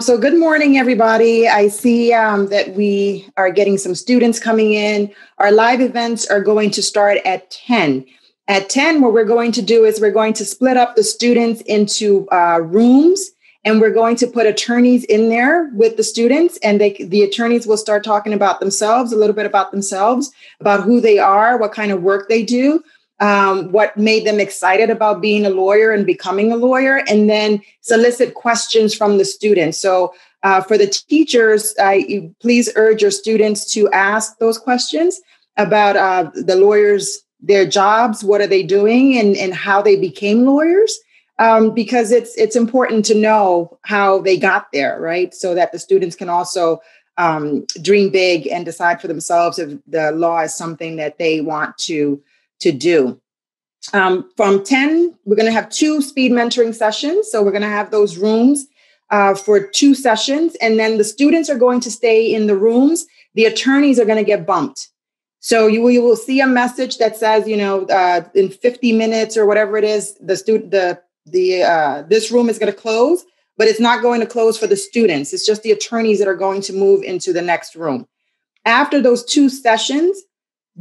So good morning, everybody. I see that we are getting some students coming in. Our live events are going to start at 10. At 10, what we're going to do is we're going to split up the students into rooms, and we're going to put attorneys in there with the students, and the attorneys will start talking about themselves, a little bit about themselves, about who they are, what kind of work they do, what made them excited about being a lawyer and becoming a lawyer, and then solicit questions from the students. So for the teachers, please urge your students to ask those questions about the lawyers, their jobs, what are they doing, and how they became lawyers, because it's important to know how they got there, right? So that the students can also dream big and decide for themselves if the law is something that they want to do. From 10, we're going to have 2 speed mentoring sessions. So we're going to have those rooms for 2 sessions. And then the students are going to stay in the rooms. The attorneys are going to get bumped. So you will see a message that says, in 50 minutes or whatever it is, this room is going to close, but it's not going to close for the students. It's just the attorneys that are going to move into the next room. After those 2 sessions,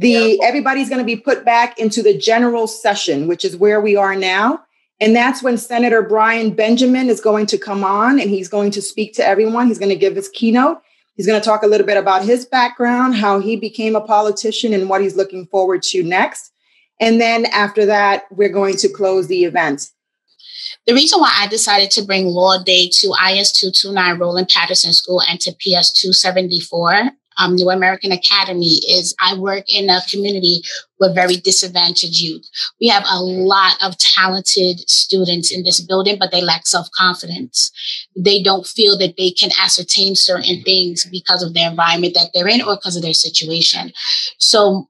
everybody's going to be put back into the general session, which is where we are now. And that's when Senator Brian Benjamin is going to come on, and he's going to speak to everyone. He's going to give his keynote. He's going to talk a little bit about his background, how he became a politician, and what he's looking forward to next. And then after that, we're going to close the event. The reason why I decided to bring Law Day to IS 229 Roland Patterson School and to PS 274, New American Academy, is I work in a community with very disadvantaged youth. We have a lot of talented students in this building, but they lack self-confidence. They don't feel that they can ascertain certain things because of the environment that they're in or because of their situation. So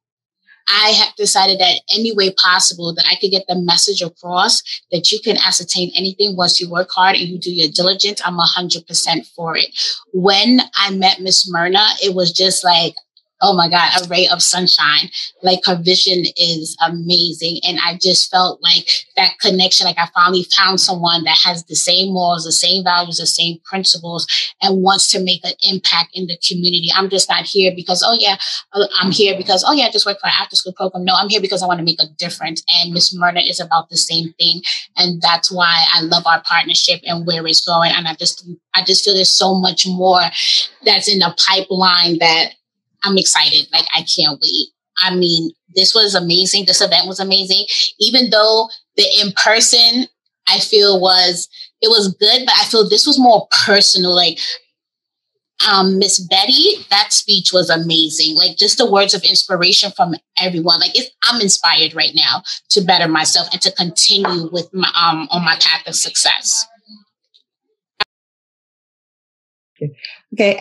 I have decided that any way possible that I could get the message across that you can ascertain anything once you work hard and you do your diligence, I'm 100% for it. When I met Miss Mirna, it was just like, oh my God, a ray of sunshine. Like, her vision is amazing. And I just felt like that connection, like I finally found someone that has the same morals, the same values, the same principles, and wants to make an impact in the community. I'm just not here because, I'm here because, I just work for an after school program. No, I'm here because I want to make a difference. And Miss Mirna is about the same thing. And that's why I love our partnership and where it's going. And I just feel there's so much more that's in the pipeline that I'm excited. Like, I can't wait. I mean, this was amazing. This event was amazing. Even though the in-person, I feel it was good, but I feel this was more personal. Like, Miss Betty, that speech was amazing. Like, just the words of inspiration from everyone. Like, I'm inspired right now to better myself and to continue with my, on my path of success. Okay.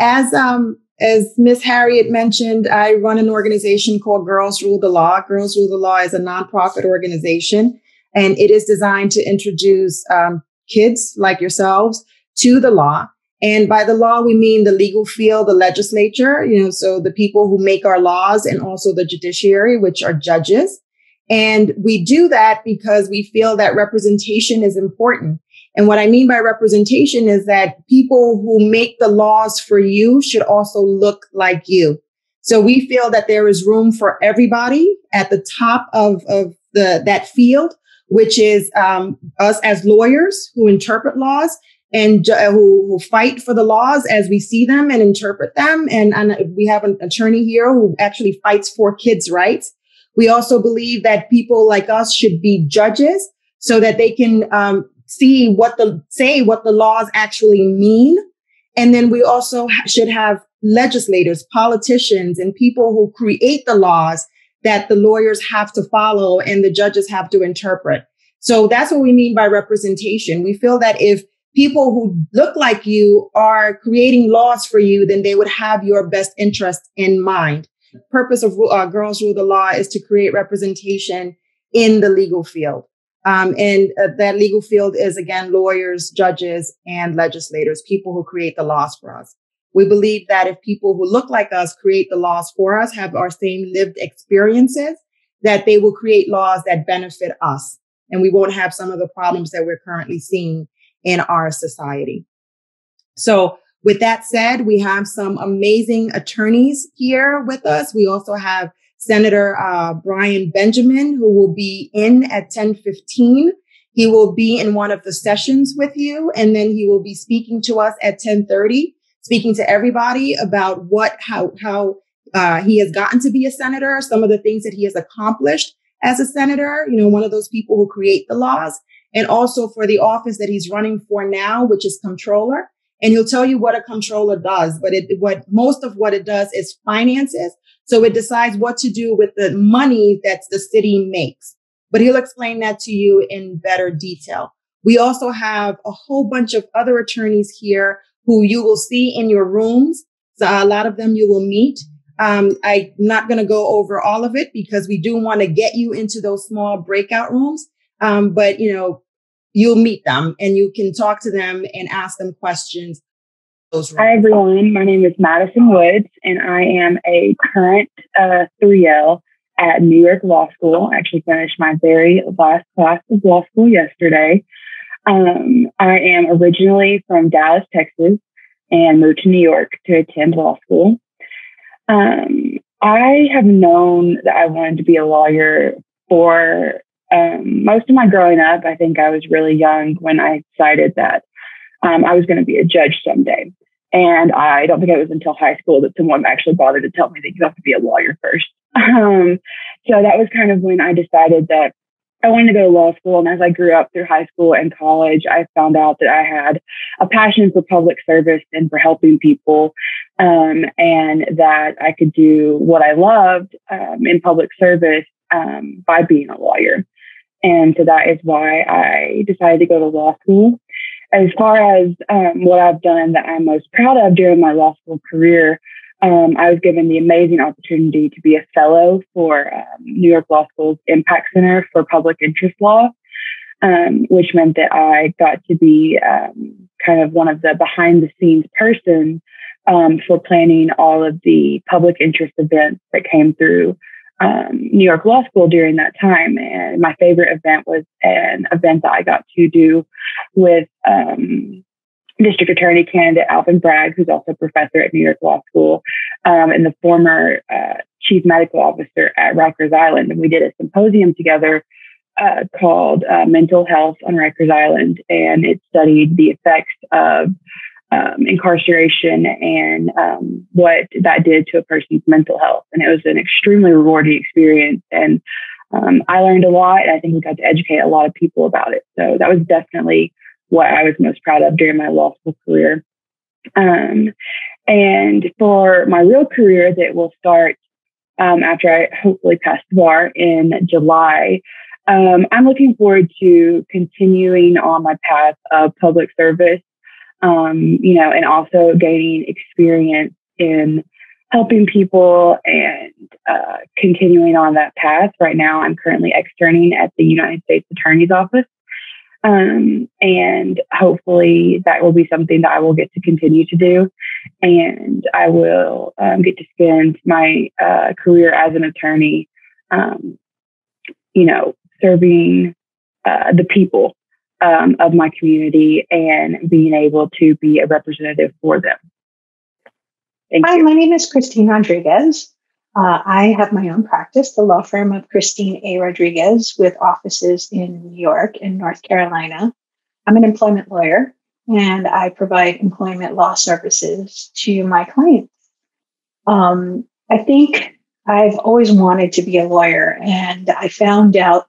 As Ms. Harriet mentioned, I run an organization called Girls Rule the Law. Girls Rule the Law is a nonprofit organization, and it is designed to introduce kids like yourselves to the law. And by the law, we mean the legal field, the legislature, so the people who make our laws, and also the judiciary, which are judges. And we do that because we feel that representation is important. And what I mean by representation is that people who make the laws for you should also look like you. So we feel that there is room for everybody at the top of that field, which is us as lawyers who interpret laws, and who fight for the laws as we see them and interpret them. And we have an attorney here who actually fights for kids' rights. We also believe that people like us should be judges so that they can say what the laws actually mean. And then we also should have legislators, politicians, and people who create the laws that the lawyers have to follow and the judges have to interpret. So that's what we mean by representation. We feel that if people who look like you are creating laws for you, then they would have your best interest in mind. The purpose of Girls Rule the Law is to create representation in the legal field. That legal field is, again, lawyers, judges, and legislators, people who create the laws for us. We believe that if people who look like us create the laws for us, have our same lived experiences, that they will create laws that benefit us. And we won't have some of the problems that we're currently seeing in our society. So with that said, we have some amazing attorneys here with us. We also have Senator Brian Benjamin, who will be in at 10:15. He will be in one of the sessions with you, and then he will be speaking to us at 10:30, speaking to everybody about how he has gotten to be a senator, some of the things that he has accomplished as a senator, one of those people who create the laws, and also for the office that he's running for now, which is comptroller. And he'll tell you what a comptroller does, but most of what it does is finances. So it decides what to do with the money that the city makes. But he'll explain that to you in better detail. We also have a whole bunch of other attorneys here who you will see in your rooms. So a lot of them you will meet. I'm not going to go over all of it because we do want to get you into those small breakout rooms. But you'll meet them and you can talk to them and ask them questions. Hi, everyone. My name is Madison Woods, and I am a current 3L at New York Law School. I actually finished my very last class of law school yesterday. I am originally from Dallas, Texas, and moved to New York to attend law school. I have known that I wanted to be a lawyer for most of my growing up. I think I was really young when I decided that I was going to be a judge someday. And I don't think it was until high school that someone actually bothered to tell me that you have to be a lawyer first. So that was kind of when I decided that I wanted to go to law school. And as I grew up through high school and college, I found out that I had a passion for public service and for helping people, and that I could do what I loved in public service by being a lawyer. And so that is why I decided to go to law school. As far as what I've done that I'm most proud of during my law school career, I was given the amazing opportunity to be a fellow for New York Law School's Impact Center for Public Interest Law, which meant that I got to be kind of one of the behind the scenes person for planning all of the public interest events that came through New York Law School during that time. And my favorite event was an event that I got to do with District Attorney candidate Alvin Bragg, who's also a professor at New York Law School, and the former Chief Medical Officer at Rikers Island. And we did a symposium together called Mental Health on Rikers Island. And it studied the effects of incarceration and what that did to a person's mental health. And it was an extremely rewarding experience. And I learned a lot. I think we got to educate a lot of people about it. So that was definitely what I was most proud of during my law school career. And for my real career that will start after I hopefully pass the bar in July, I'm looking forward to continuing on my path of public service, and also gaining experience in helping people and continuing on that path. Right now, I'm currently externing at the United States Attorney's Office. And hopefully that will be something that I will get to continue to do. And I will get to spend my career as an attorney, serving the people of my community and being able to be a representative for them. Thank you. Hi, my name is Christine Rodriguez. I have my own practice, the law firm of Christine A. Rodriguez, with offices in New York and North Carolina. I'm an employment lawyer. and I provide employment law services to my clients. I think I've always wanted to be a lawyer, and I found out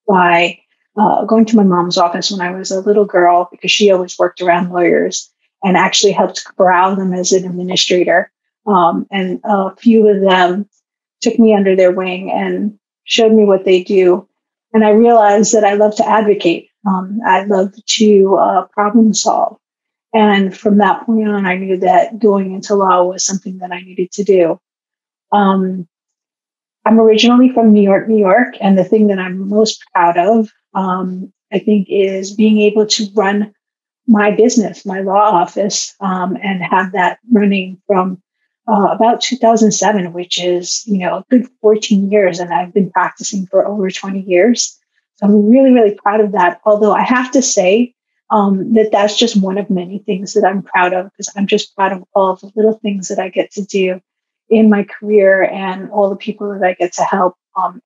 by going to my mom's office when I was a little girl, because she always worked around lawyers and actually helped corral them as an administrator. And a few of them took me under their wing and showed me what they do. And I realized that I love to advocate. I love to problem solve. And from that point on, I knew that going into law was something that I needed to do. I'm originally from New York, New York. And the thing that I'm most proud of, I think, is being able to run my business, my law office, and have that running from about 2007, which is, a good 14 years. And I've been practicing for over 20 years. So I'm really, really proud of that. Although I have to say that that's just one of many things that I'm proud of, because I'm just proud of all of the little things that I get to do in my career and all the people that I get to help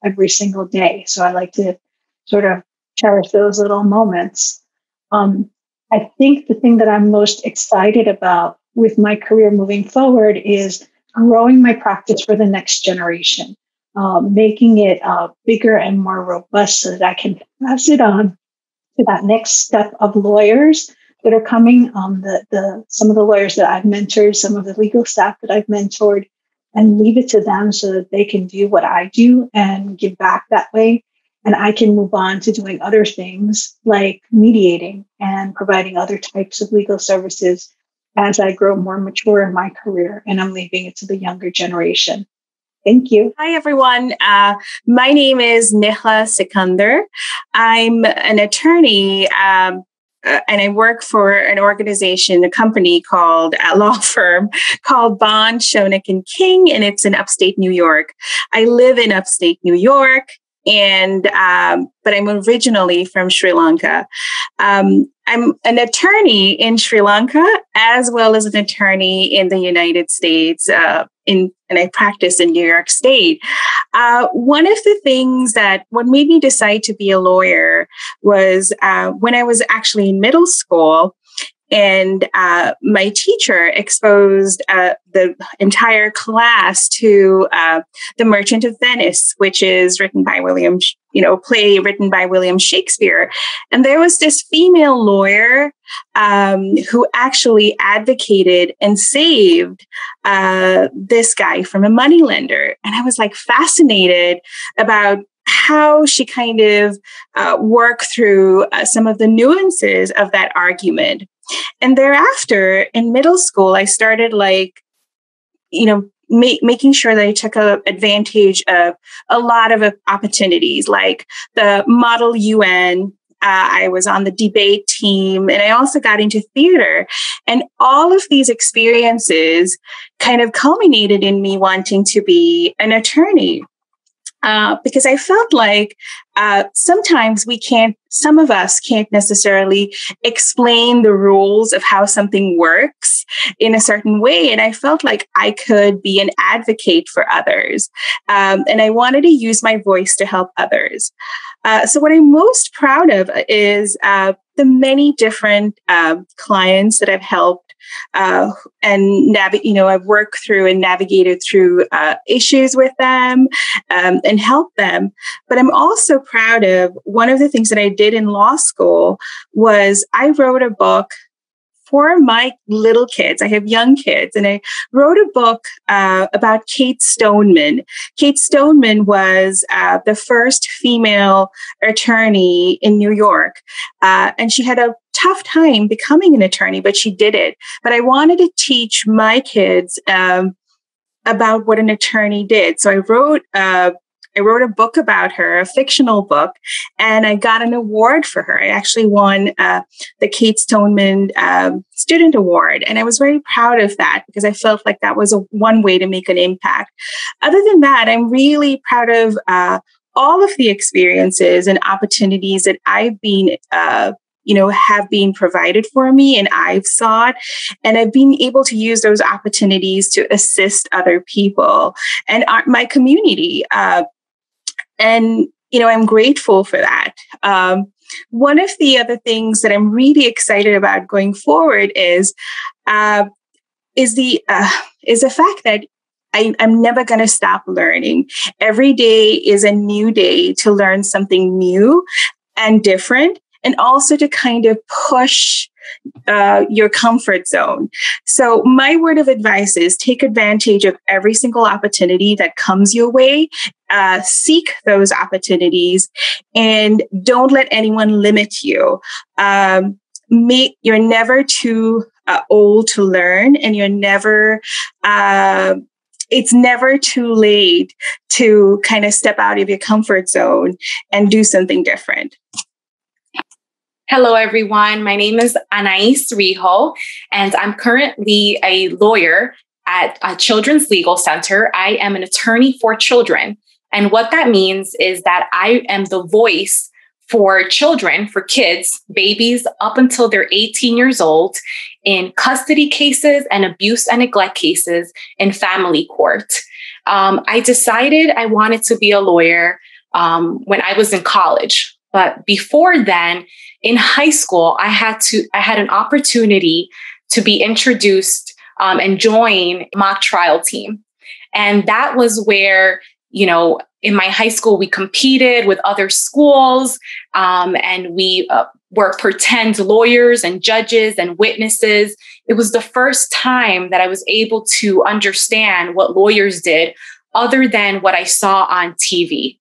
every single day. So I like to sort of cherish those little moments. I think the thing that I'm most excited about with my career moving forward is growing my practice for the next generation, making it bigger and more robust so that I can pass it on to that next step of lawyers that are coming. Some of the lawyers that I've mentored, some of the legal staff that I've mentored, and leave it to them so that they can do what I do and give back that way. And I can move on to doing other things like mediating and providing other types of legal services as I grow more mature in my career, and I'm leaving it to the younger generation. Thank you. Hi, everyone. My name is Nihla Sikkander. I'm an attorney, and I work for an organization, a company called, a law firm called Bond, Shonik & King, and it's in upstate New York. I live in upstate New York, and but I'm originally from Sri Lanka. I'm an attorney in Sri Lanka, as well as an attorney in the United States, and I practice in New York State. One of the things that what made me decide to be a lawyer was when I was actually in middle school, and my teacher exposed the entire class to The Merchant of Venice, which is written by play written by William Shakespeare. And there was this female lawyer who actually advocated and saved this guy from a moneylender. And I was like fascinated about how she kind of worked through some of the nuances of that argument. And thereafter, in middle school, I started making sure that I took advantage of a lot of opportunities, like the Model UN. I was on the debate team, and I also got into theater. And all of these experiences kind of culminated in me wanting to be an attorney. Because I felt like sometimes some of us can't necessarily explain the rules of how something works in a certain way. And I felt like I could be an advocate for others. And I wanted to use my voice to help others. So what I'm most proud of is the many different clients that I've helped and I've worked through and navigated through issues with them and helped them. But I'm also proud of one of the things that I did in law school was I wrote a book for my little kids. I have young kids, and I wrote a book about Kate Stoneman. Kate Stoneman was the first female attorney in New York, and she had a tough time becoming an attorney, but she did it. But I wanted to teach my kids about what an attorney did. So I wrote a book about her, a fictional book, and I got an award for her. I actually won the Kate Stoneman Student Award, and I was very proud of that because I felt like that was one way to make an impact. Other than that, I'm really proud of all of the experiences and opportunities that I've been have been provided for me and I've sought. And I've been able to use those opportunities to assist other people and my community. And I'm grateful for that. one of the other things that I'm really excited about going forward is the fact that I'm never going to stop learning. Every day is a new day to learn something new and different, and also to kind of push your comfort zone. So my word of advice is take advantage of every single opportunity that comes your way. Seek those opportunities and don't let anyone limit you. You're never too old to learn, and you're never it's never too late to kind of step out of your comfort zone and do something different. Hello, everyone. My name is Anaiss Rijo, and I'm currently a lawyer at a Children's Legal Center. I am an attorney for children. And what that means is that I am the voice for children, for kids, babies up until they're 18 years old in custody cases and abuse and neglect cases in family court. I decided I wanted to be a lawyer when I was in college. But before then, in high school, I had an opportunity to be introduced and join mock trial team. And that was where, in my high school, we competed with other schools and we were pretend lawyers and judges and witnesses. It was the first time that I was able to understand what lawyers did other than what I saw on TV.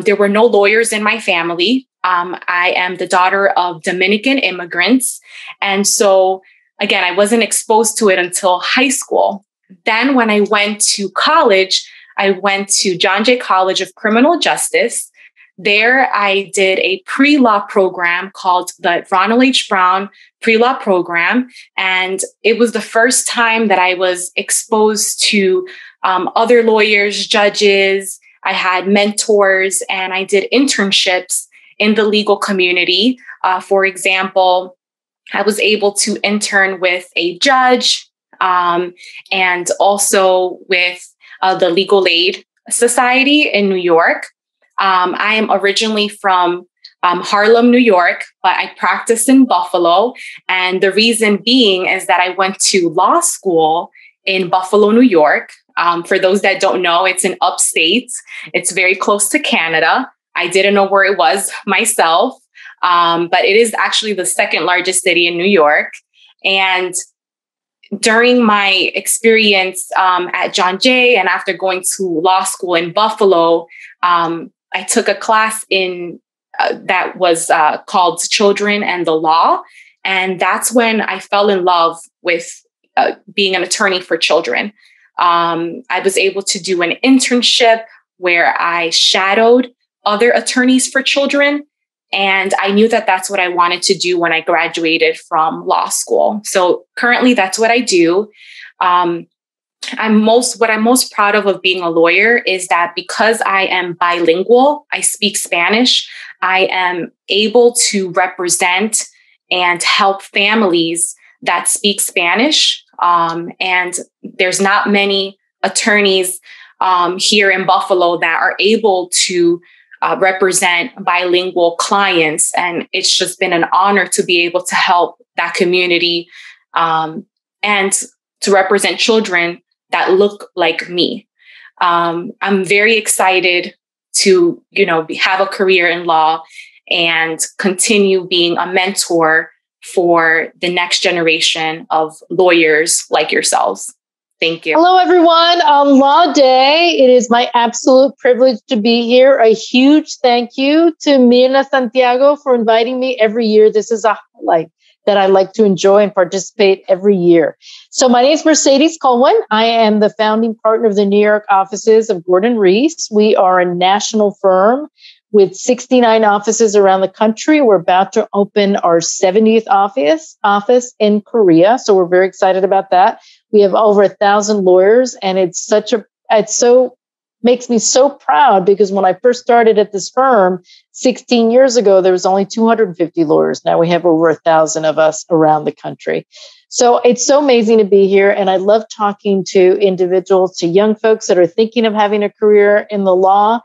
There were no lawyers in my family. I am the daughter of Dominican immigrants. And so, again, I wasn't exposed to it until high school. Then when I went to college, I went to John Jay College of Criminal Justice. There, I did a pre-law program called the Ronald H. Brown Pre-Law Program. And it was the first time that I was exposed to other lawyers, judges. I had mentors, and I did internships in the legal community. For example, I was able to intern with a judge and also with the Legal Aid Society in New York. I am originally from Harlem, New York, but I practice in Buffalo. And the reason being is that I went to law school in Buffalo, New York. For those that don't know, it's in upstate. It's very close to Canada. I didn't know where it was myself, but it is actually the second largest city in New York. And during my experience at John Jay and after going to law school in Buffalo, I took a class in that was called Children and the Law. And that's when I fell in love with being an attorney for children. I was able to do an internship where I shadowed other attorneys for children. And I knew that that's what I wanted to do when I graduated from law school. So currently that's what I do. What I'm most proud of being a lawyer is that because I am bilingual, I speak Spanish, I am able to represent and help families that speak Spanish. And there's not many attorneys here in Buffalo that are able to represent bilingual clients. And it's just been an honor to be able to help that community and to represent children that look like me. I'm very excited to, have a career in law and continue being a mentor for the next generation of lawyers like yourselves. Thank you. Hello, everyone. On Law Day, it is my absolute privilege to be here. A huge thank you to Mirna Santiago for inviting me every year. This is a highlight that I like to enjoy and participate every year. So my name is Mercedes Colwin. I am the founding partner of the New York offices of Gordon Reese. We are a national firm with 69 offices around the country. We're about to open our 70th office in Korea. So we're very excited about that. We have over 1,000 lawyers, and makes me so proud because when I first started at this firm 16 years ago, there was only 250 lawyers. Now we have over 1,000 of us around the country. So it's so amazing to be here. And I love talking to individuals, to young folks that are thinking of having a career in the law.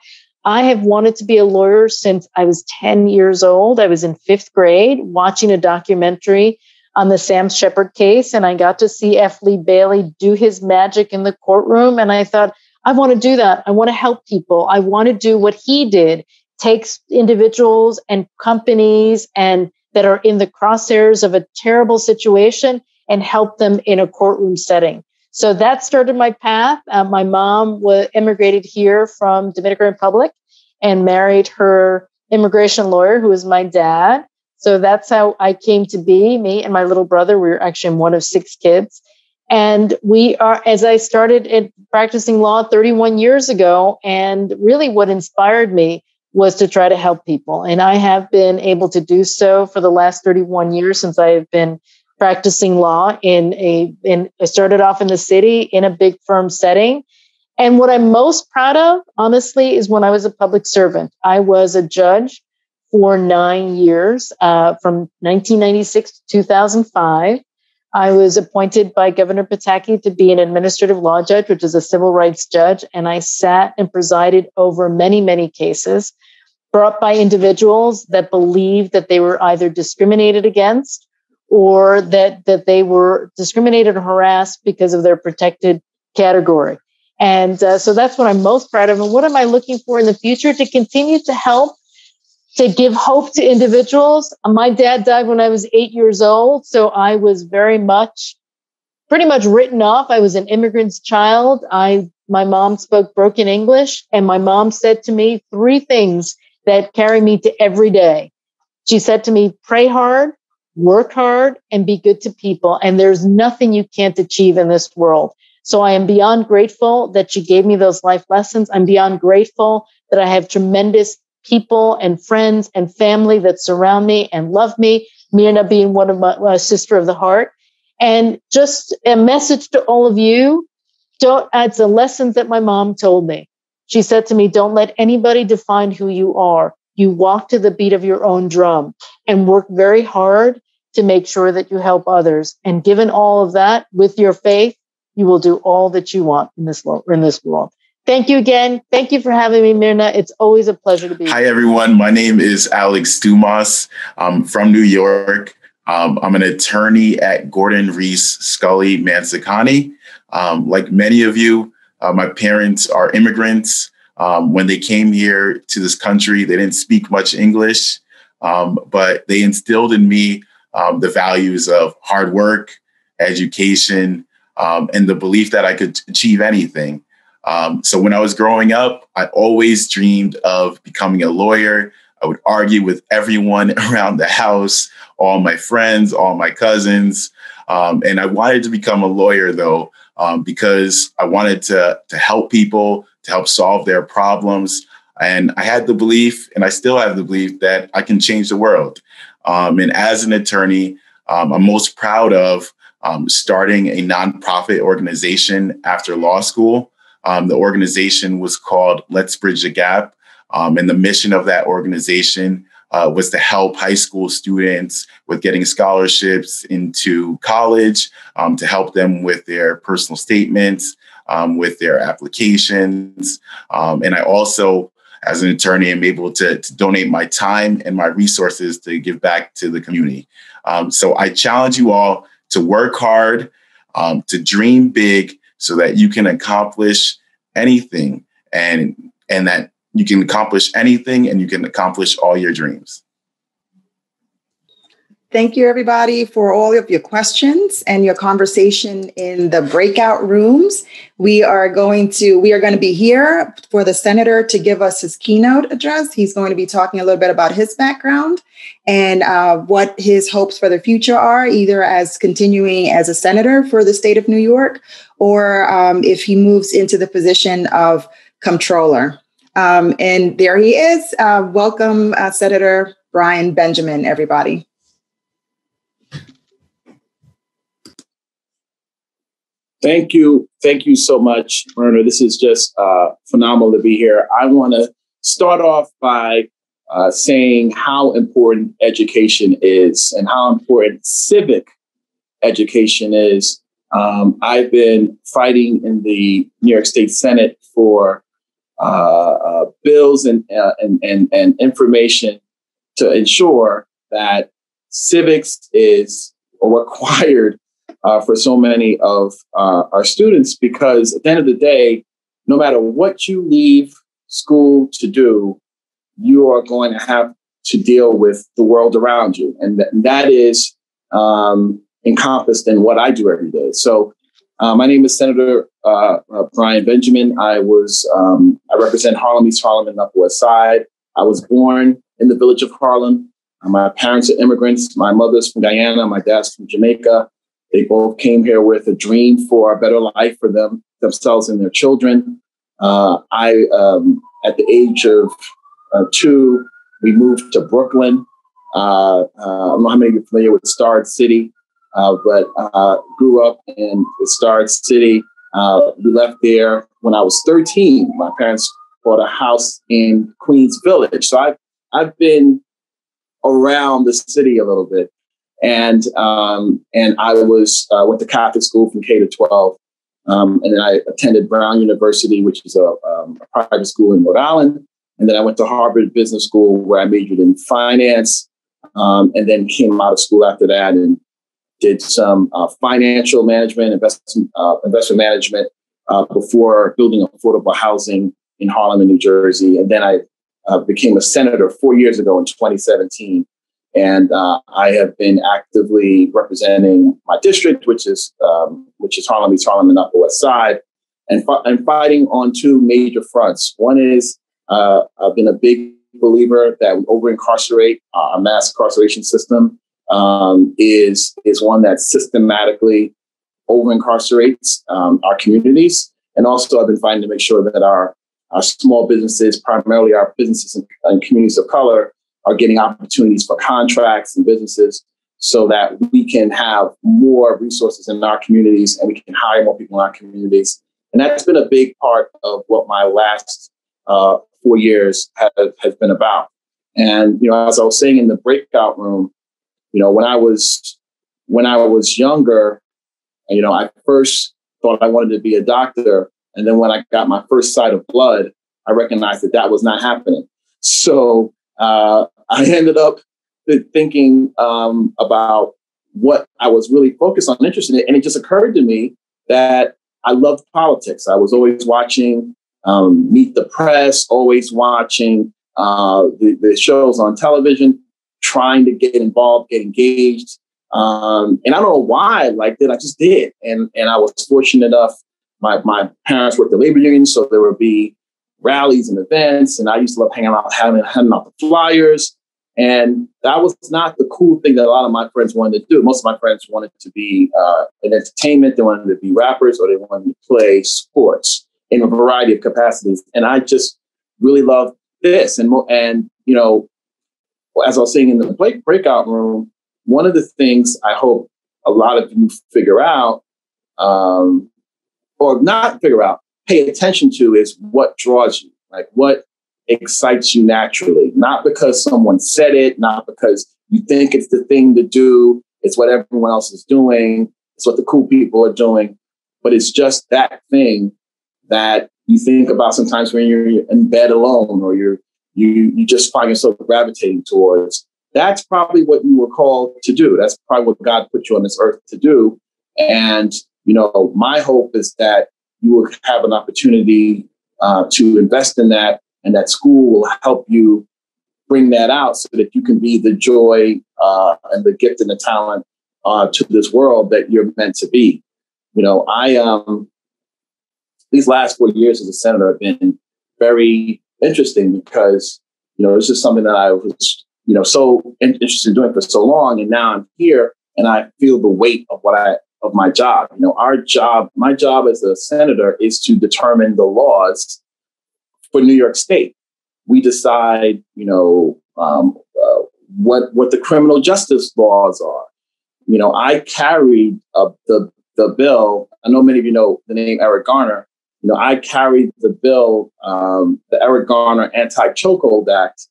I have wanted to be a lawyer since I was 10 years old. I was in 5th grade watching a documentary on the Sam Shepard case, and I got to see F. Lee Bailey do his magic in the courtroom. And I thought, I want to do that. I want to help people. I want to do what he did, takes individuals and companies and that are in the crosshairs of a terrible situation and help them in a courtroom setting. So that started my path. My mom immigrated here from Dominican Republic and married her immigration lawyer, who was my dad. So that's how I came to be. Me and my little brother, we were actually one of 6 kids. And we are, as I started practicing law 31 years ago, and really what inspired me was to try to help people. And I have been able to do so for the last 31 years since I have been practicing law I started off in the city in a big firm setting. And what I'm most proud of, honestly, is when I was a public servant. I was a judge for 9 years, from 1996 to 2005. I was appointed by Governor Pataki to be an administrative law judge, which is a civil rights judge. And I sat and presided over many, many cases brought by individuals that believed that they were either discriminated against or that they were discriminated or harassed because of their protected category. And so that's what I'm most proud of. And what am I looking for in the future? To continue to help, to give hope to individuals. My dad died when I was 8 years old, so I was pretty much written off. I was an immigrant's child. My mom spoke broken English, and my mom said to me 3 things that carry me to every day. She said to me, pray hard, work hard, and be good to people. And there's nothing you can't achieve in this world. So I am beyond grateful that she gave me those life lessons. I'm beyond grateful that I have tremendous people and friends and family that surround me and love me, Mirna being one of my sister of the heart. And just a message to all of you, it's the lessons that my mom told me. She said to me, don't let anybody define who you are. You walk to the beat of your own drum and work very hard to make sure that you help others. And given all of that, with your faith, you will do all that you want in this world. Thank you again. Thank you for having me, Mirna. It's always a pleasure to be here. Hi, everyone. My name is Alex Dumas. I'm from New York. I'm an attorney at Gordon Reese Scully Manzacani. Like many of you, my parents are immigrants. When they came here to this country, they didn't speak much English, but they instilled in me the values of hard work, education, and the belief that I could achieve anything. So when I was growing up, I always dreamed of becoming a lawyer. I would argue with everyone around the house, all my friends, all my cousins. And I wanted to become a lawyer, though, because I wanted to help people, to help solve their problems. And I had the belief, and I still have the belief, that I can change the world. And as an attorney, I'm most proud of starting a nonprofit organization after law school. The organization was called Let's Bridge the Gap. And the mission of that organization was to help high school students with getting scholarships into college, to help them with their personal statements, with their applications. And I also, as an attorney, am able to donate my time and my resources to give back to the community. So I challenge you all to work hard, to dream big, so that you can accomplish anything, and that you can accomplish anything and you can accomplish all your dreams. Thank you, everybody, for all of your questions and your conversation in the breakout rooms. We are going to be here for the senator to give us his keynote address. He's going to be talking a little bit about his background and what his hopes for the future are, either as continuing as a senator for the state of New York, or if he moves into the position of comptroller. And there he is. Welcome, Senator Brian Benjamin, everybody. Thank you. Thank you so much, Mirna. This is just phenomenal to be here. I want to start off by saying how important education is and how important civic education is. I've been fighting in the New York State Senate for bills and information to ensure that civics is required for so many of our students, because at the end of the day, no matter what you leave school to do, you are going to have to deal with the world around you. And that is encompassed in what I do every day. So my name is Senator Brian Benjamin. I represent Harlem, East Harlem, and Upper West Side. I was born in the village of Harlem. My parents are immigrants. My mother's from Guyana. My dad's from Jamaica. They both came here with a dream for a better life for themselves and their children. At the age of 2, we moved to Brooklyn. I don't know how many of you are familiar with Starrett City, but grew up in Starrett City. We left there when I was 13. My parents bought a house in Queens Village. So I've been around the city a little bit. And I went to Catholic school from K to 12. And then I attended Brown University, which is a private school in Rhode Island. And then I went to Harvard Business School, where I majored in finance, and then came out of school after that and did some financial management, investment management before building affordable housing in Harlem and New Jersey. And then I became a senator 4 years ago in 2017. And I have been actively representing my district, which is Harlem, East Harlem, and Upper West Side, and fighting on 2 major fronts. One is I've been a big believer that we over-incarcerate. Our mass incarceration system is one that systematically over-incarcerates our communities. And also I've been fighting to make sure that our small businesses, primarily our businesses and communities of color, are getting opportunities for contracts and businesses so that we can have more resources in our communities and we can hire more people in our communities. And that's been a big part of what my last 4 years has been about. And, as I was saying in the breakout room, when I was younger, I first thought I wanted to be a doctor. And then when I got my first sight of blood, I recognized that was not happening. So I ended up thinking about what I was really focused on, interested in. And it just occurred to me that I loved politics. I was always watching Meet the Press, always watching the shows on television, trying to get involved, get engaged. And I don't know why I liked it. I just did. And I was fortunate enough. My parents worked at labor unions, so there would be rallies and events. And I used to love handing out the flyers. And that was not the cool thing that a lot of my friends wanted to do. Most of my friends wanted to be in entertainment. They wanted to be rappers, or they wanted to play sports in a variety of capacities. And I just really loved this. And as I was saying in the breakout room, one of the things I hope a lot of you figure out, or not figure out, pay attention to, is what draws you, like what excites you naturally, not because someone said it, not because you think it's the thing to do. It's what everyone else is doing. It's what the cool people are doing, but it's just that thing that you think about sometimes when you're in bed alone, or you just find yourself gravitating towards. That's probably what you were called to do. That's probably what God put you on this earth to do. And, my hope is that you will have an opportunity to invest in that, and that school will help you bring that out so that you can be the joy and the gift and the talent to this world that you're meant to be. These last 4 years as a senator have been very interesting because, this is something that I was, so interested in doing for so long. And now I'm here and I feel the weight of my job. My job as a senator is to determine the laws for New York State. We decide, what the criminal justice laws are. I carried the bill. I know many of you know the name Eric Garner. I carried the bill, the Eric Garner Anti-Chokehold Act.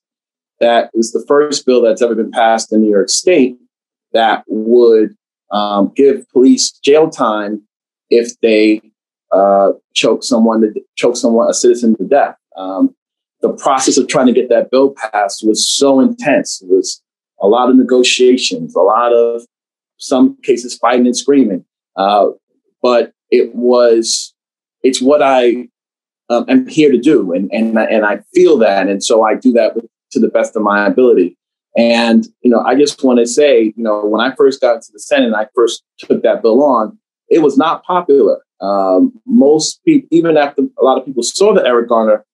That was the first bill that's ever been passed in New York State that would give police jail time if they choke a citizen to death. The process of trying to get that bill passed was so intense. It was a lot of negotiations, a lot of, some cases, fighting and screaming. But it's what I am here to do. And I feel that. And so I do that to the best of my ability. And, I just want to say, when I first got to the Senate and I first took that bill on, it was not popular. Most people, even after a lot of people saw the Eric Garner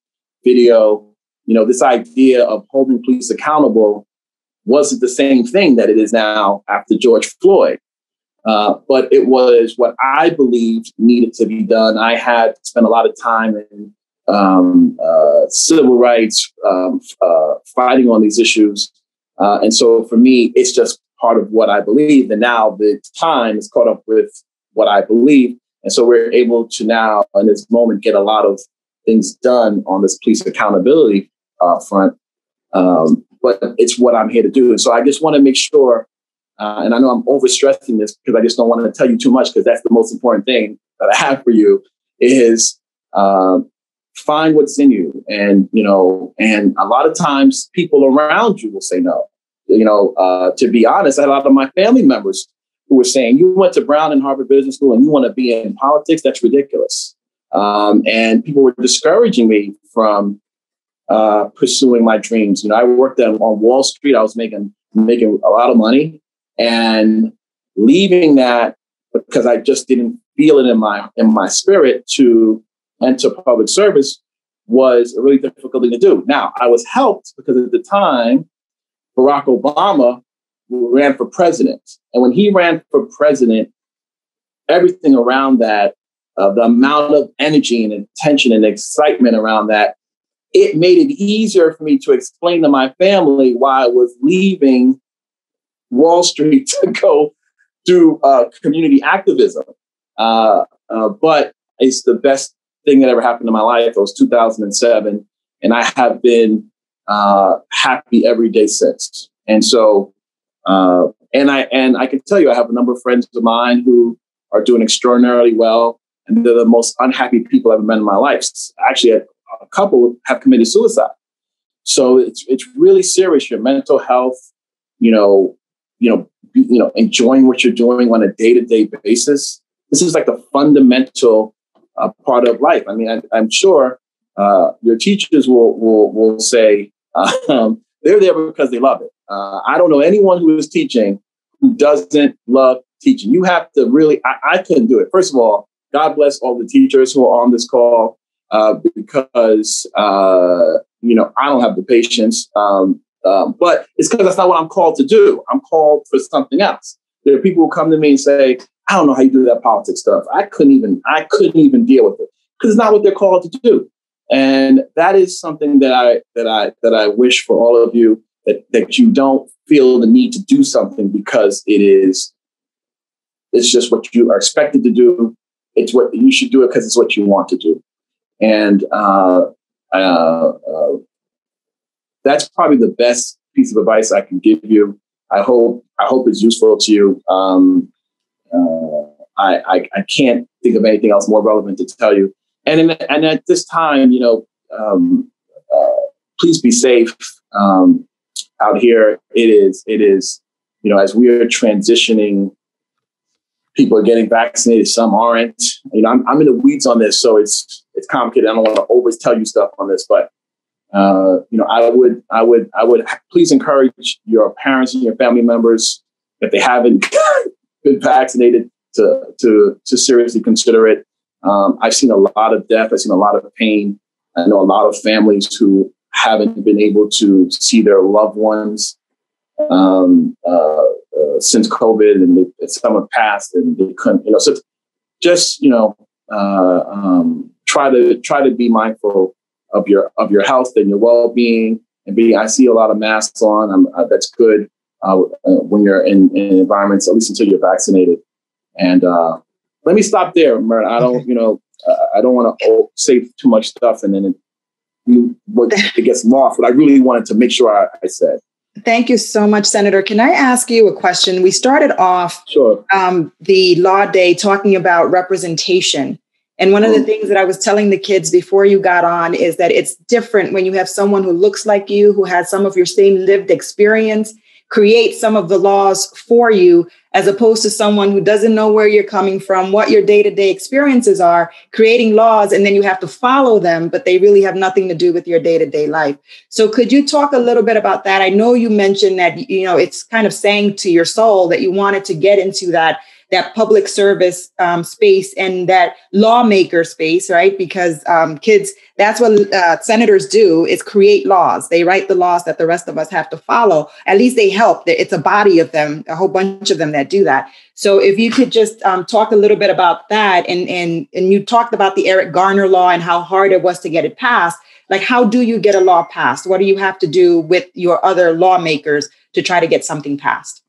video, this idea of holding police accountable wasn't the same thing that it is now after George Floyd. But it was what I believed needed to be done. I had spent a lot of time in civil rights, fighting on these issues. And so for me, it's just part of what I believe. And now the time is caught up with what I believe. And so we're able to now, in this moment, get a lot of things done on this police accountability front. But it's what I'm here to do. And so I just want to make sure, and I know I'm overstressing this because I just don't want to tell you too much, because that's the most important thing that I have for you is find what's in you. And, and a lot of times people around you will say no. To be honest, I had a lot of my family members who were saying, you went to Brown and Harvard Business School and you want to be in politics? That's ridiculous. And people were discouraging me from pursuing my dreams. I worked on Wall Street. I was making a lot of money, and leaving that because I just didn't feel it in my spirit to enter public service was a really difficult thing to do. Now, I was helped because at the time, Barack Obama ran for president. And when he ran for president, everything around that, the amount of energy and attention and excitement around that, it made it easier for me to explain to my family why I was leaving Wall Street to go do community activism. But it's the best thing that ever happened in my life. It was 2007, and I have been happy every day since. And so, and I can tell you, I have a number of friends of mine who are doing extraordinarily well, and they're the most unhappy people I've ever met in my life. Actually, a couple have committed suicide. So it's really serious. Your mental health, enjoying what you're doing on a day-to-day basis. This is like the fundamental part of life. I mean, I'm sure your teachers will say they're there because they love it. I don't know anyone who is teaching who doesn't love teaching. You have to really, I couldn't do it. First of all, God bless all the teachers who are on this call because, I don't have the patience. But it's because that's not what I'm called to do. I'm called for something else. There are people who come to me and say, I don't know how you do that politics stuff. I couldn't even deal with it because it's not what they're called to do. And that is something that I wish for all of you, that you don't feel the need to do something because it's just what you are expected to do. It's what you should do it because it's what you want to do. And that's probably the best piece of advice I can give you. I hope it's useful to you. I can't think of anything else more relevant to tell you. And at this time, please be safe out here. It is, as we are transitioning, people are getting vaccinated, some aren't. I'm in the weeds on this, so it's complicated. I don't want to always tell you stuff on this, but I would please encourage your parents and your family members, if they haven't been vaccinated, to seriously consider it. I've seen a lot of death. I've seen a lot of pain. I know a lot of families who haven't been able to see their loved ones since COVID, and some have passed, and they couldn't. So just try to be mindful of your health and your well-being, and I see a lot of masks on. That's good when you're in environments, at least until you're vaccinated. And let me stop there, Mirna. I don't want to say too much stuff, and then it gets lost. But I really wanted to make sure I said. Thank you so much, Senator. Can I ask you a question? We started off Sure. The Law Day talking about representation. And one of the things that I was telling the kids before you got on is that it's different when you have someone who looks like you, who has some of your same lived experience, create some of the laws for you, as opposed to someone who doesn't know where you're coming from, what your day-to-day experiences are, creating laws, and then you have to follow them, but they really have nothing to do with your day-to-day life. So could you talk a little bit about that? I know you mentioned that, you know, it's kind of saying to your soul that you wanted to get into that public service space and that lawmaker space, right? Because kids, that's what senators do, is create laws. They write the laws that the rest of us have to follow. At least they help. It's a body of them, a whole bunch of them that do that. So if you could just talk a little bit about that. And you talked about the Eric Garner law and how hard it was to get it passed. Like, how do you get a law passed? What do you have to do with your other lawmakers to try to get something passed?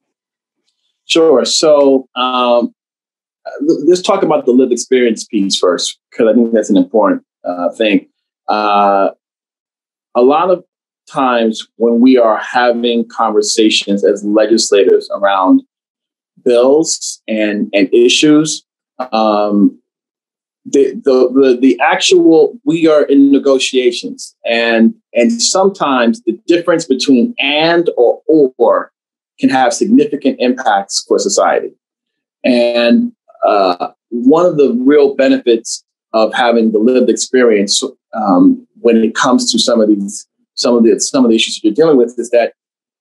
Sure. So let's talk about the lived experience piece first, because I think that's an important thing. A lot of times when we are having conversations as legislators around bills and issues, the actual, we are in negotiations, and sometimes the difference between and or can have significant impacts for society. And one of the real benefits of having the lived experience when it comes to some of the issues that you're dealing with is that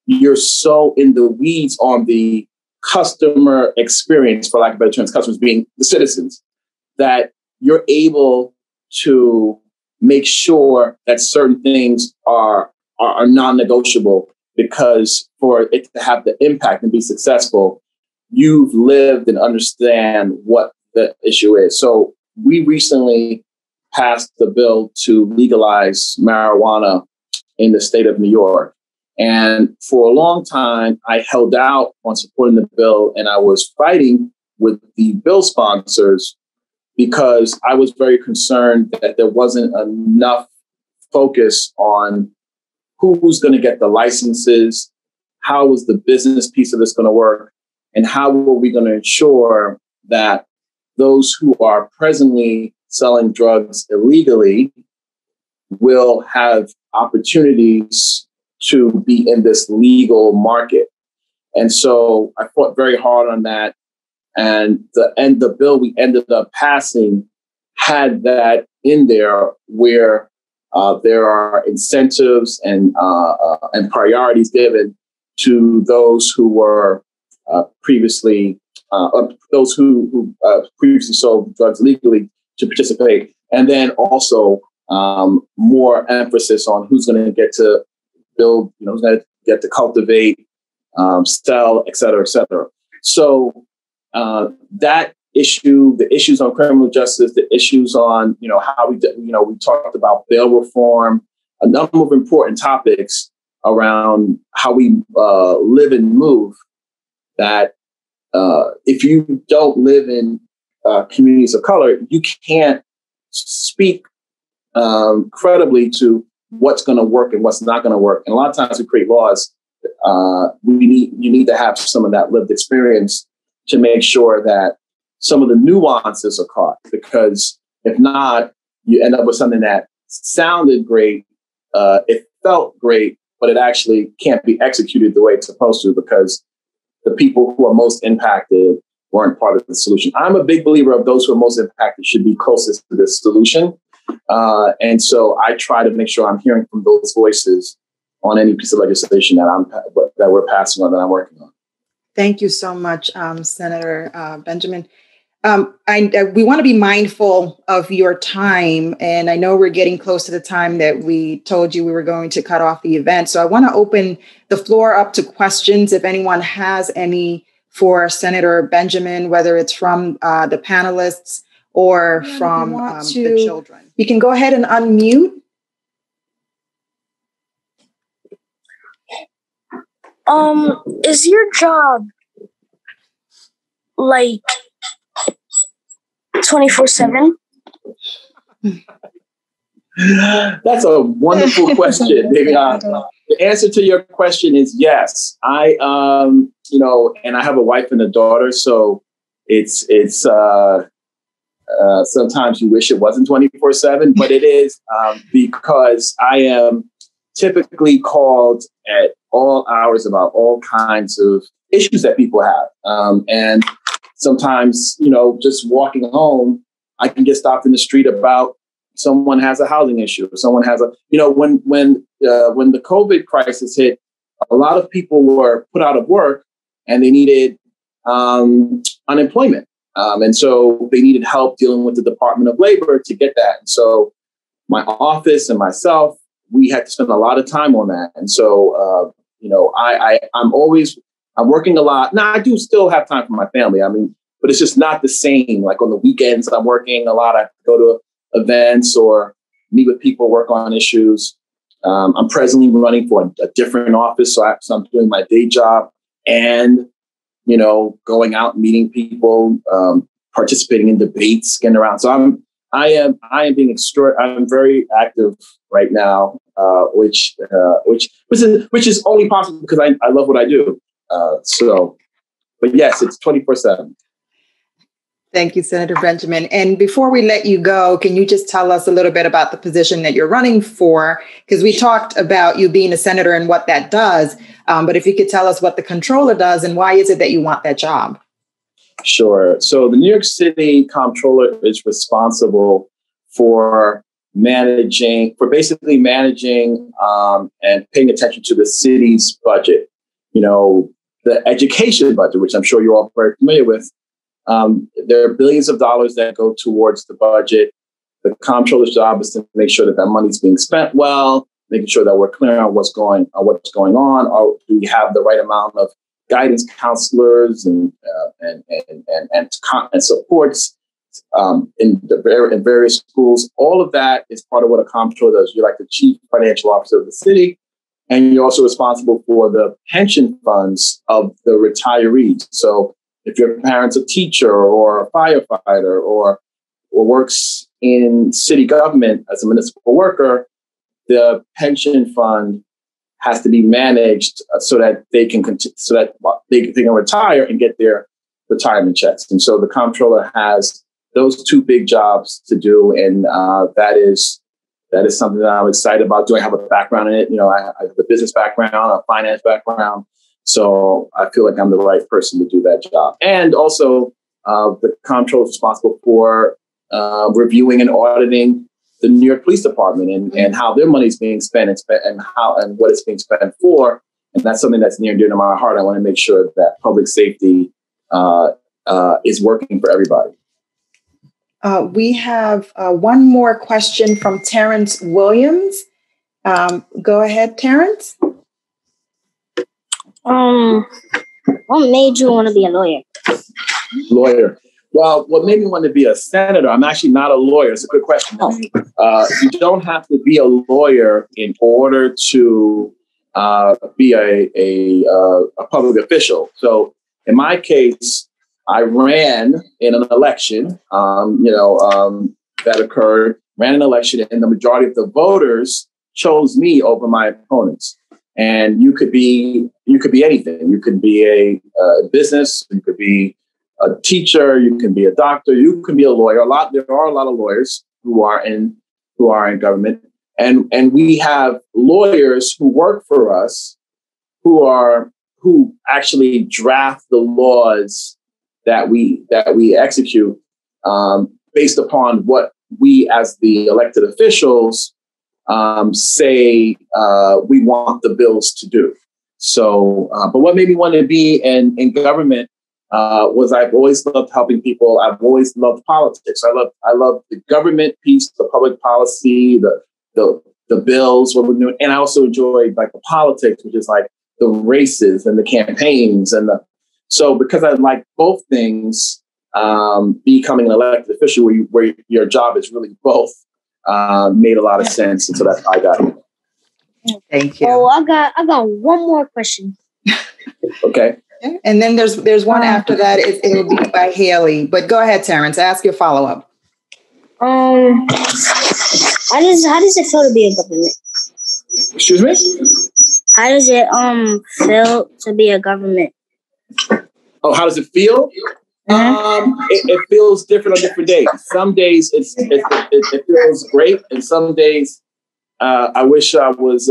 you're so in the weeds on the customer experience, for lack of better terms, customers being the citizens, that you're able to make sure that certain things are non-negotiable, because for it to have the impact and be successful, you've lived and understand what the issue is. So we recently passed the bill to legalize marijuana in the state of New York. And for a long time, I held out on supporting the bill, and I was fighting with the bill sponsors because I was very concerned that there wasn't enough focus on who's going to get the licenses, how is the business piece of this going to work, and how are we going to ensure that those who are presently selling drugs illegally will have opportunities to be in this legal market. And so I fought very hard on that. And the bill we ended up passing had that in there, where there are incentives and priorities given to those who were previously previously sold drugs legally to participate, and then also more emphasis on who's going to get to build, who's going to get to cultivate, sell, et cetera, et cetera. So that issue, the issues on criminal justice, the issues on, how we talked about bail reform, a number of important topics around how we live and move, that if you don't live in communities of color, you can't speak credibly to what's going to work and what's not going to work. And a lot of times we create laws, you need to have some of that lived experience to make sure that some of the nuances are caught, because if not, you end up with something that sounded great, it felt great, but it actually can't be executed the way it's supposed to, because the people who are most impacted weren't part of the solution. I'm a big believer of those who are most impacted should be closest to this solution. And so I try to make sure I'm hearing from those voices on any piece of legislation that we're passing on, that I'm working on. Thank you so much, Senator Benjamin. We want to be mindful of your time, and I know we're getting close to the time that we told you we were going to cut off the event. So I want to open the floor up to questions, if anyone has any for Senator Benjamin, whether it's from the panelists or from the children. You can go ahead and unmute. Is your job like 24/7? That's a wonderful question. The answer to your question is yes. I, and I have a wife and a daughter, so it's Sometimes you wish it wasn't 24/7, but it is because I am typically called at all hours about all kinds of issues that people have. And sometimes, just walking home, I can get stopped in the street about someone has a housing issue, or someone has when the COVID crisis hit, a lot of people were put out of work and they needed unemployment. And so they needed help dealing with the Department of Labor to get that. And so my office and myself, we had to spend a lot of time on that. And so, I'm working a lot. Now, I do still have time for my family. But it's just not the same. Like on the weekends, I'm working a lot. I go to events or meet with people, work on issues. I'm presently running for a different office. So I'm doing my day job and, going out and meeting people, participating in debates, getting around. So I am being I'm very active right now, which is only possible because I love what I do. But yes, it's 24/7. Thank you, Senator Benjamin. And before we let you go, can you just tell us a little bit about the position that you're running for? Because we talked about you being a senator and what that does. But if you could tell us what the comptroller does and why is it that you want that job? Sure. So the New York City comptroller is responsible for basically managing and paying attention to the city's budget. The education budget, which I'm sure you're all very familiar with. There are billions of dollars that go towards the budget. The comptroller's job is to make sure that that money's being spent well, making sure that we're clear on what's going on. Or do we have the right amount of guidance counselors and supports in various schools? All of that is part of what a comptroller does. You're like the chief financial officer of the city, and you're also responsible for the pension funds of the retirees. So if your parent's a teacher or a firefighter or works in city government as a municipal worker, the pension fund has to be managed so that they can retire and get their retirement checks. And so the comptroller has those two big jobs to do, and that is something that I'm excited about. Do I have a background in it? I have a business background, a finance background. So I feel like I'm the right person to do that job. And also, the comptroller is responsible for reviewing and auditing the New York Police Department and how their money is being spent and what it's being spent for. And that's something that's near and dear to my heart. I want to make sure that public safety is working for everybody. We have one more question from Terrance Williams. Go ahead, Terrance. What made you want to be a lawyer? Lawyer. Well, what made me want to be a senator? I'm actually not a lawyer. It's a good question. You don't have to be a lawyer in order to be a public official. So in my case, I ran in an election, that occurred, ran an election, and the majority of the voters chose me over my opponents. And you could be anything. You could be a business. You could be a teacher. You can be a doctor. You can be a lawyer. There are a lot of lawyers who are in government, and we have lawyers who work for us, who actually draft the laws that we execute based upon what we as the elected officials say we want the bills to do. So, but what made me want to be in government was I've always loved helping people. I've always loved politics. I love the government piece, the public policy, the bills, what we're doing, and I also enjoyed like the politics, which is like the races and the campaigns so because I like both things, becoming an elected official where your job is really both. Made a lot of sense, and so that's how I got it. Thank you. Oh, I got one more question. Okay. And then there's one after that. It'll be by Haley. But go ahead, Terrance. Ask your follow up. How does it feel to be a government? Excuse me? How does it feel to be a government? Oh, how does it feel? It feels different on different days. Some days it feels great, and some days I wish I was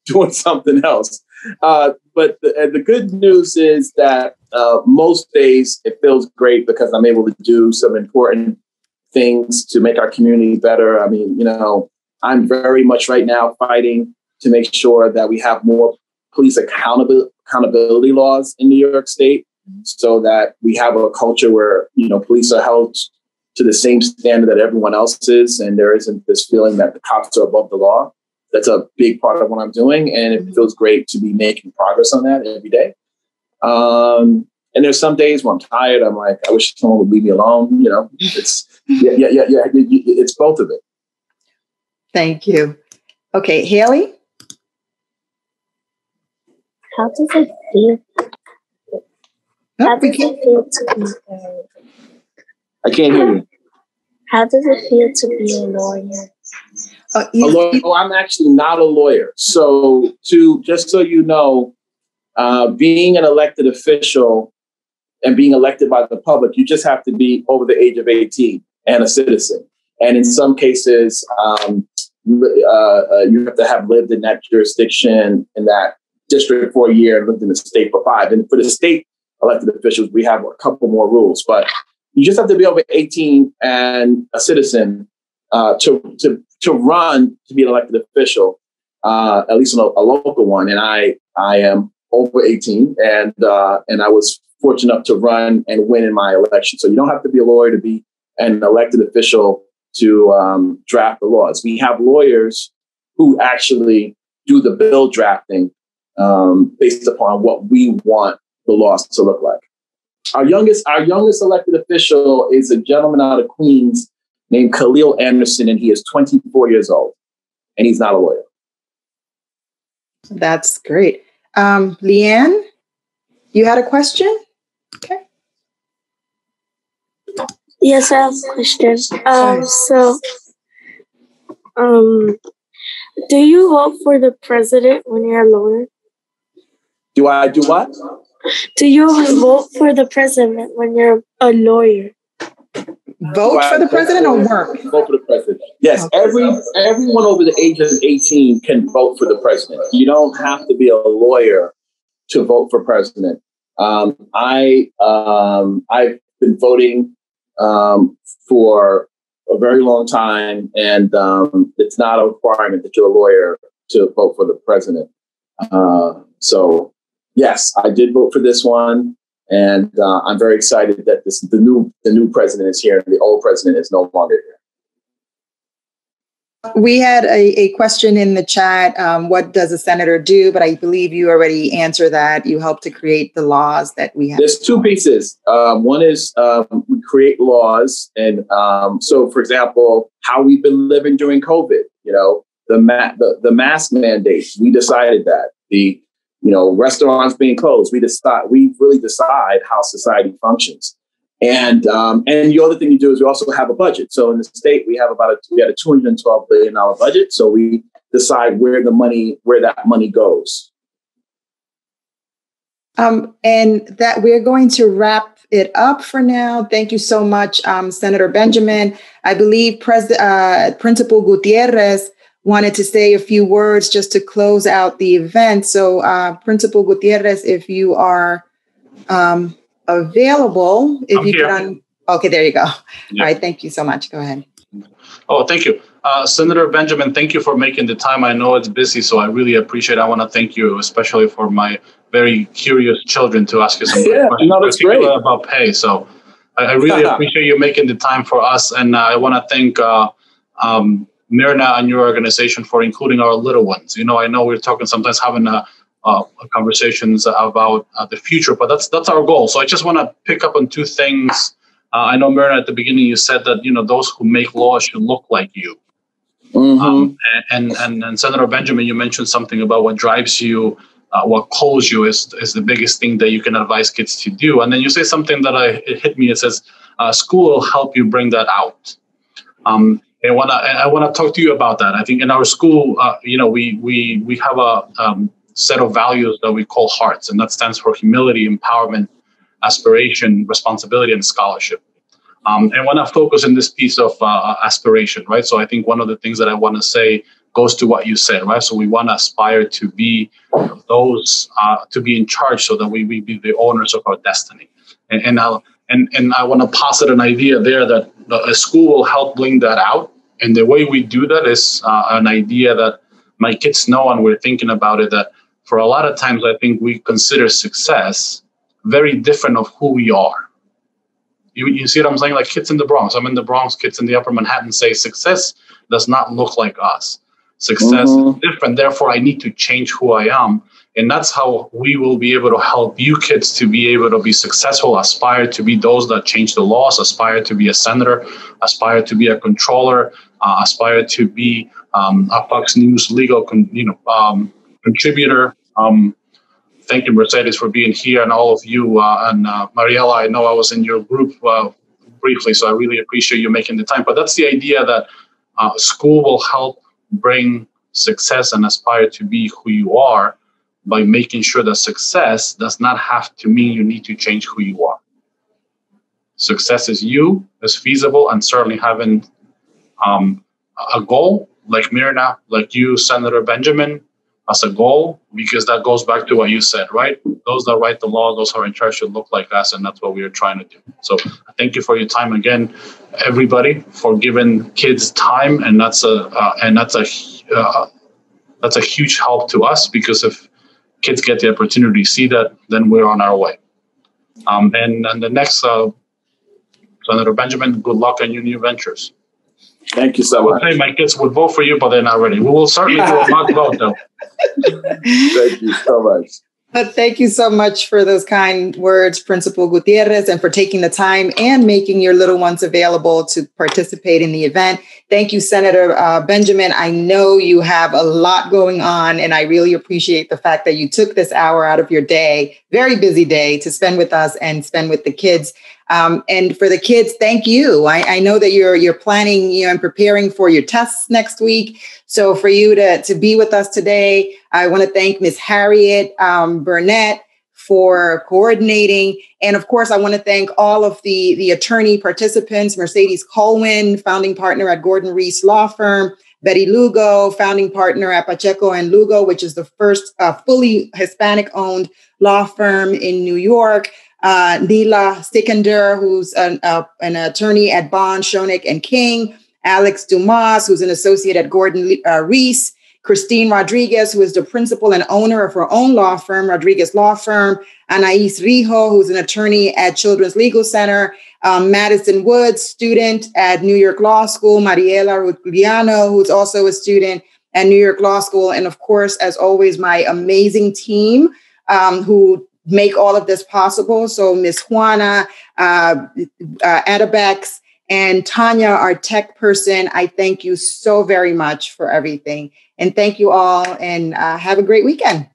doing something else. But the good news is that most days it feels great because I'm able to do some important things to make our community better. I mean, I'm very much right now fighting to make sure that we have more police accountability laws in New York State, so that we have a culture where, police are held to the same standard that everyone else is. And there isn't this feeling that the cops are above the law. That's a big part of what I'm doing. And it feels great to be making progress on that every day. And there's some days where I'm tired. I'm like, I wish someone would leave me alone. It's, it's both of it. Thank you. Okay, Haley? How does it feel? How does it feel to be I can't hear you. How does it feel to be a lawyer? I'm actually not a lawyer. So just so you know, being an elected official and being elected by the public, you just have to be over the age of 18 and a citizen. And in some cases, you have to have lived in that jurisdiction, in that district for a year, and lived in the state for 5. And for the state elected officials, we have a couple more rules, but you just have to be over 18 and a citizen to run to be an elected official, at least a local one. And I am over 18, and I was fortunate enough to run and win in my election. So you don't have to be a lawyer to be an elected official to draft the laws. We have lawyers who actually do the bill drafting based upon what we want the laws to look like. Our youngest elected official is a gentleman out of Queens named Khalil Anderson, and he is 24 years old, and he's not a lawyer. That's great. Leanne, you had a question? Okay. Yes, I have a question. Do you vote for the president when you're a lawyer? Do I do what? Do you vote for the president when you're a lawyer? Vote for the president or work? Vote for the president. Yes, okay. Everyone over the age of 18 can vote for the president. You don't have to be a lawyer to vote for president. I've been voting for a very long time, and it's not a requirement that you're a lawyer to vote for the president. So yes, I did vote for this one, and I'm very excited that the new president is here, and the old president is no longer here. We had a question in the chat. What does a senator do? But I believe you already answered that. You help to create the laws that we have. There's two pieces. One is we create laws. And so, for example, how we've been living during COVID, the mask mandates, we decided that. The restaurants being closed, we really decide how society functions. And the other thing you do is we also have a budget. So in the state, we had a $212 billion budget. So we decide where that money goes. And that we're going to wrap it up for now. Thank you so much, Senator Benjamin. I believe Principal Gutierrez wanted to say a few words just to close out the event. So Principal Gutierrez, if you are available, if you could okay, there you go. Yeah. All right, thank you so much. Go ahead. Oh, thank you. Senator Benjamin, thank you for making the time. I know it's busy, so I really appreciate it. I want to thank you, especially for my very curious children, to ask you some questions that's great. About pay. So I really appreciate you making the time for us. And I want to thank Mirna and your organization for including our little ones. I know we're talking sometimes having conversations about the future, but that's our goal. So I just want to pick up on two things. I know, Mirna, at the beginning you said that those who make laws should look like you. Mm-hmm. And Senator Benjamin, you mentioned something about what drives you, what calls you is the biggest thing that you can advise kids to do. And then you say something that it hit me. It says school will help you bring that out. I want to talk to you about that. I think in our school, we have a set of values that we call HEARTS, and that stands for humility, empowerment, aspiration, responsibility, and scholarship. And I want to focus on this piece of aspiration, right? So I think one of the things that I want to say goes to what you said, right? So we want to aspire to be those, to be in charge so that we be the owners of our destiny. And I want to posit an idea there that a school will help bring that out. And the way we do that is an idea that my kids know, and we're thinking about it, that for a lot of times I think we consider success very different of who we are. You see what I'm saying? Like kids in the Bronx. I'm in the Bronx, kids in the Upper Manhattan say success does not look like us. Success is different. Therefore, I need to change who I am. And that's how we will be able to help you kids to be able to be successful, aspire to be those that change the laws, aspire to be a senator, aspire to be a controller, aspire to be a Fox News legal contributor. Thank you, Mercedes, for being here, and all of you. And Mariella, I know I was in your group briefly, so I really appreciate you making the time. But that's the idea that school will help bring success and aspire to be who you are by making sure that success does not have to mean you need to change who you are. Success is you, is feasible, and certainly having a goal like Mirna, like you, Senator Benjamin, as a goal, because that goes back to what you said, right? Those that write the law, those who are in charge should look like us, and that's what we are trying to do. So thank you for your time again, everybody, for giving kids time, and that's a huge help to us, because if kids get the opportunity to see that, then we're on our way. And the next, Senator Benjamin, good luck on your new ventures. Thank you so much. I would say my kids would vote for you, but they're not ready. We will certainly do a mock vote, though. Thank you so much. But thank you so much for those kind words, Principal Gutierrez, and for taking the time and making your little ones available to participate in the event. Thank you, Senator Benjamin. I know you have a lot going on, and I really appreciate the fact that you took this hour out of your day, very busy day, to spend with us and spend with the kids. And for the kids, thank you. I know that you're planning, and preparing for your tests next week. So for you to be with us today, I want to thank Ms. Harriet Burnett for coordinating. And of course, I want to thank all of the attorney participants, Mercedes Colwin, founding partner at Gordon Reese Law Firm, Betty Lugo, founding partner at Pacheco and Lugo, which is the first fully Hispanic-owned law firm in New York. Nihla Sikkander, who's an attorney at Bond, Schoenig and King, Alex Dumas, who's an associate at Gordon Reese, Christine Rodriguez, who is the principal and owner of her own law firm, Rodriguez Law Firm, Anaiss Rijo, who's an attorney at Children's Legal Center, Madison Woods, student at New York Law School, Mariella Rutigliano, who's also a student at New York Law School, and of course, as always, my amazing team who make all of this possible. So Ms. Juana, Adabex, and Tanya, our tech person, I thank you so very much for everything. And thank you all, and have a great weekend.